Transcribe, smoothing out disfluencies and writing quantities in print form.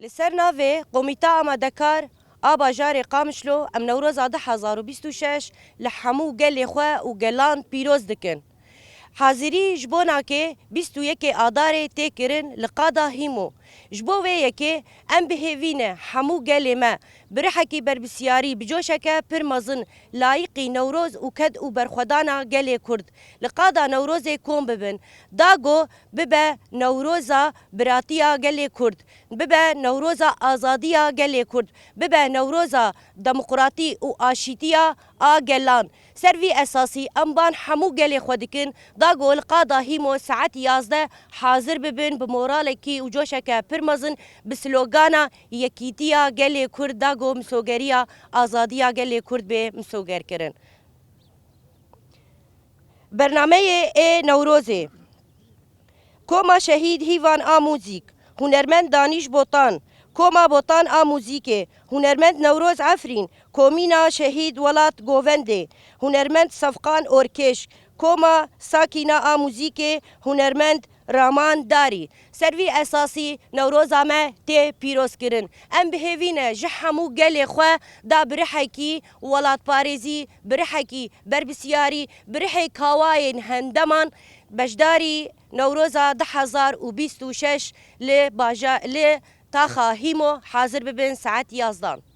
لسر ناوی قومیتا آمادکار آبا جار قامشلو ام نوروز 2026 لحمو گل خواه و گلان پیروز دکن. حاضری جبونا که 21 آدار تکرن لقادا هیمو. جبوه یکی ام بهوینه حمو گل ما برحکی بربسیاری بجوشکه پرمزن لایقی نوروز و کد و برخودانا گل کرد. لقادا نوروز کم ببن. داگو ببه نوروزا براتیا گل کرد. ببه نوروزا آزادیا گل کرد. ببه نوروزا دموکراتی و آشیتیا آگلان. سروی اساسی امبان حمو گل خودکن داگو القادا هیمو ساعت 11 حاضر ببن بمورالکی و جوشکه پرمزن بسلوگانا یکیتیا گل کرد داگو مسوگریا آزادیا گل کرد به مسوگر کرن. برنامه نوروزه کوما شهید هیوان آموزیک هنرمند دانش بوتان کوما بوتان آموزیک هنرمند نوروز عفرین کومینا شهید ولات گوونده هنرمند صفقان اورکش کوما ساکینا آموزیک هنرمند رامان داری سروی اساسی نوروز ما تی پیروز کرن ام بهوینه جحمو گل خو دا برحکی ولات پاریزی برحکی بربسیاری برحی کاواین هندمان بجداری نوروز 2026 ل تاخا هیمو حاضر ببن ساعت 11